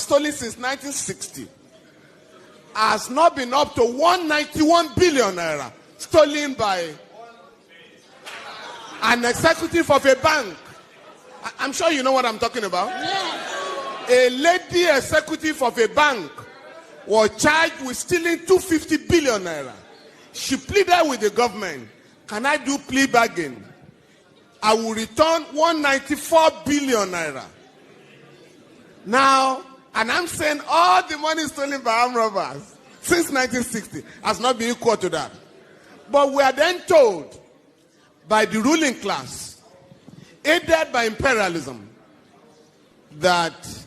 stolen since 1960 has not been up to 191 billion naira stolen by an executive of a bank. I'm sure you know what I'm talking about. Yes. A lady executive of a bank was charged with stealing 250 billion naira. She pleaded with the government, can I do plea bargain? I will return 194 billion naira. Now, and I'm saying all the money stolen by armed robbers since 1960 has not been equal to that. But we are then told by the ruling class, aided by imperialism, that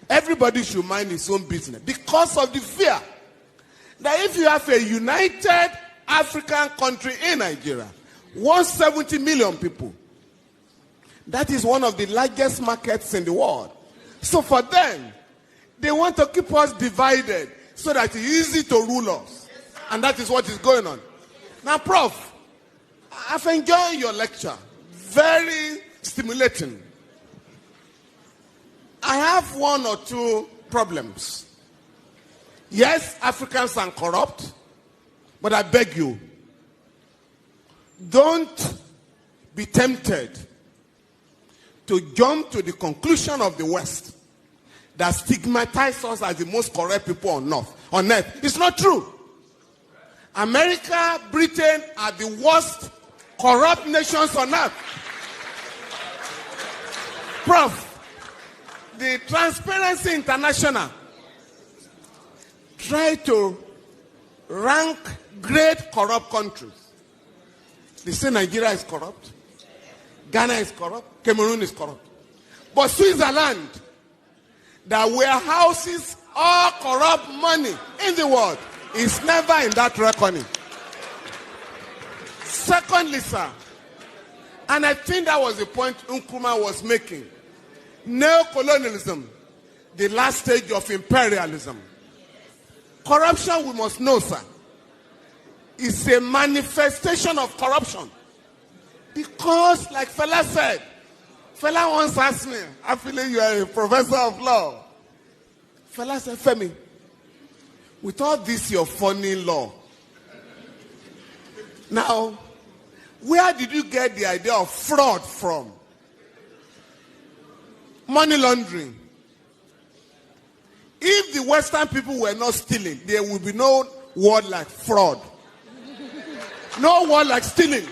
everybody should mind his own business because of the fear that if you have a united African country in Nigeria, 170 million people, that is one of the largest markets in the world. So for them, they want to keep us divided so that it's easy to rule us. And that is what is going on. Now, Prof, I've enjoyed your lecture. Very stimulating. I have one or two problems. Yes, Africans are corrupt, but I beg you, don't be tempted to jump to the conclusion of the West that stigmatizes us as the most corrupt people on earth. It's not true. America, Britain are the worst corrupt nations on earth. Prof, the Transparency International try to rank great corrupt countries. They say Nigeria is corrupt, Ghana is corrupt, Cameroon is corrupt. But Switzerland, that warehouses all corrupt money in the world, is never in that reckoning. Secondly, sir, and I think that was the point Nkrumah was making, neocolonialism, the last stage of imperialism. Corruption, we must know, sir, is a manifestation of corruption. Because, like Fela said, Fela once asked me, I feel like you are a professor of law. Fela said, Femi, with all this your funny law, now, where did you get the idea of fraud from? Money laundering. If the Western people were not stealing, there would be no word like fraud. No word like stealing.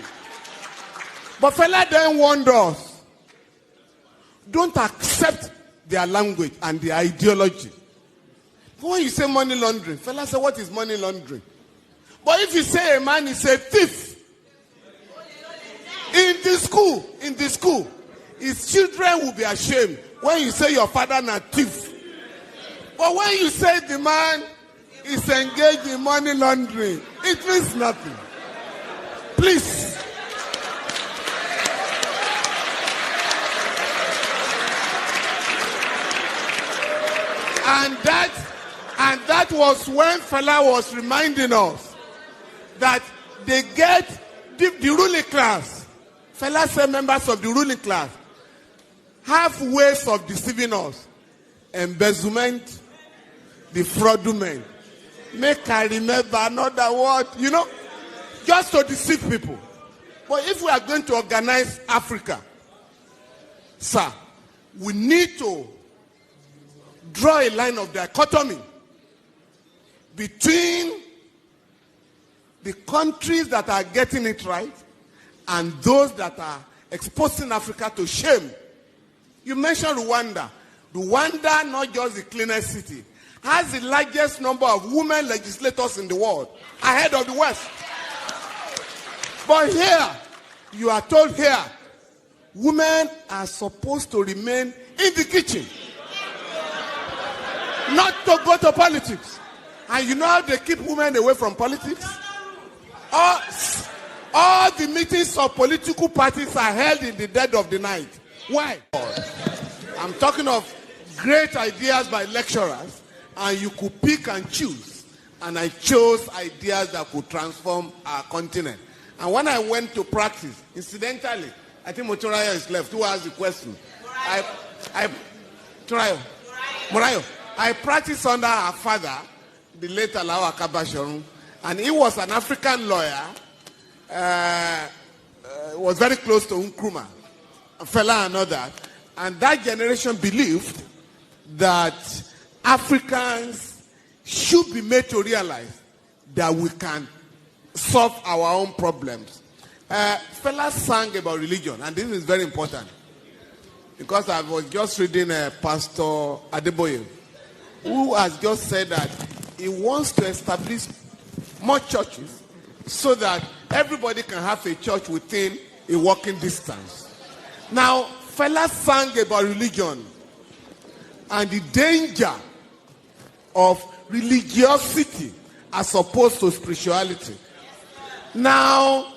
But Fela then warned us, don't accept their language and their ideology. But when you say money laundering, Fela said, what is money laundering? But if you say a man is a thief, in the school, his children will be ashamed when you say your father is a thief. But when you say the man is engaged in money laundering, it means nothing. Please. And that was when Fela was reminding us that they get the ruling class. Fela said members of the ruling class have ways of deceiving us. Embezzlement, the fraudulent. Make I remember another word, just to deceive people. But if we are going to organize Africa, sir, we need to draw a line of dichotomy between the countries that are getting it right and those that are exposing Africa to shame. You mentioned Rwanda. Rwanda, not just the cleanest city, has the largest number of women legislators in the world, ahead of the West. But here, you are told here, women are supposed to remain in the kitchen, not to go to politics. And you know how they keep women away from politics? All the meetings of political parties are held in the dead of the night. Why? I'm talking of great ideas by lecturers, and you could pick and choose. And I chose ideas that could transform our continent. And when I went to practice, incidentally, I think Motoraya is left. Who asked the question? Morayo. I practiced under our father, the late Alawa Kabashorun, and he was an African lawyer, was very close to Nkrumah, Fela and all that. And that generation believed that Africans should be made to realize that we can solve our own problems. Fela sang about religion, and this is very important. Because I was just reading Pastor Adeboye, who has just said that he wants to establish more churches so that everybody can have a church within a walking distance. Now, Fela sang about religion and the danger of religiosity as opposed to spirituality. Now,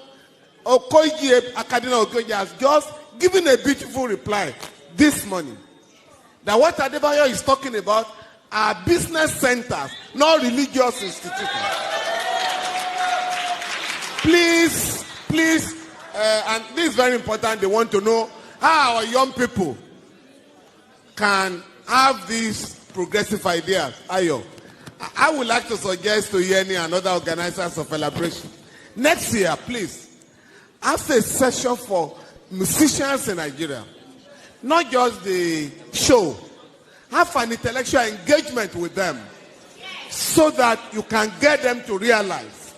Akadina Okoye has just given a beautiful reply this morning that what Adebayo is talking about are business centers, not religious institutions. Please, and this is very important, they want to know how our young people can have these progressive ideas. Ayo, I would like to suggest to Yeni and other organizers of celebration, next year, please, have a session for musicians in Nigeria. Not just the show. Have an intellectual engagement with them so that you can get them to realize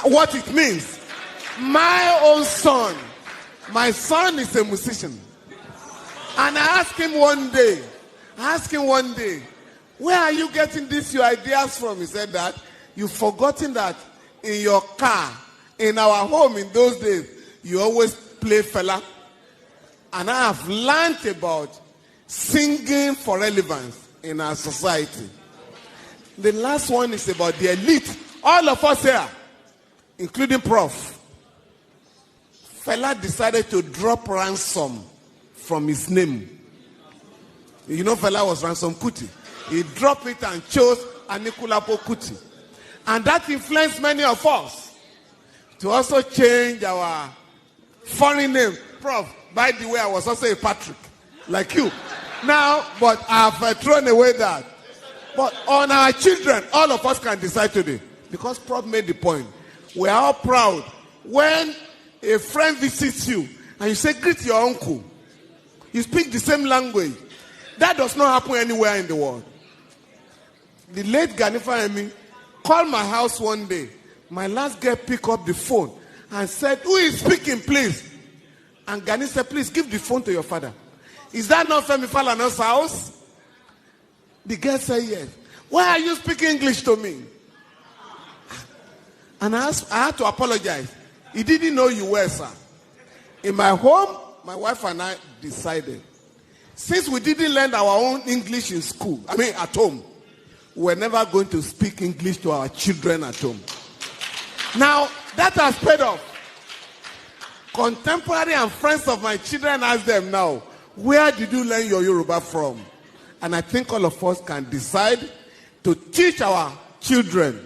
what it means. My own son, my son is a musician. And I asked him one day, where are you getting these your ideas from? He said that you've forgotten that in your car, in our home in those days, you always play Fela. And I have learned about singing for relevance in our society. The last one is about the elite. All of us here, including Prof. Fela decided to drop ransom from his name. You know Fela was Ransom Kuti. He dropped it and chose Anikulapo Kuti. And that influenced many of us to also change our foreign name. Prof, by the way, I was also a Patrick, like you. Now, but I've thrown away that. But on our children, all of us can decide today. Because Prof made the point. We are all proud. When a friend visits you and you say, greet your uncle. You speak the same language. That does not happen anywhere in the world. The late Ganifa Emi called my house one day. My last girl picked up the phone and said, who is speaking, please? And Gani said, please give the phone to your father. Is that not Femi Falana's house? The girl said, yes. Why are you speaking English to me? And I had to apologize. He didn't know you were, sir. In my home, my wife and I decided, since we didn't learn our own English in school, at home, we're never going to speak English to our children at home. Now, that has paid off. Contemporary and friends of my children ask them now, where did you learn your Yoruba from? And I think all of us can decide to teach our children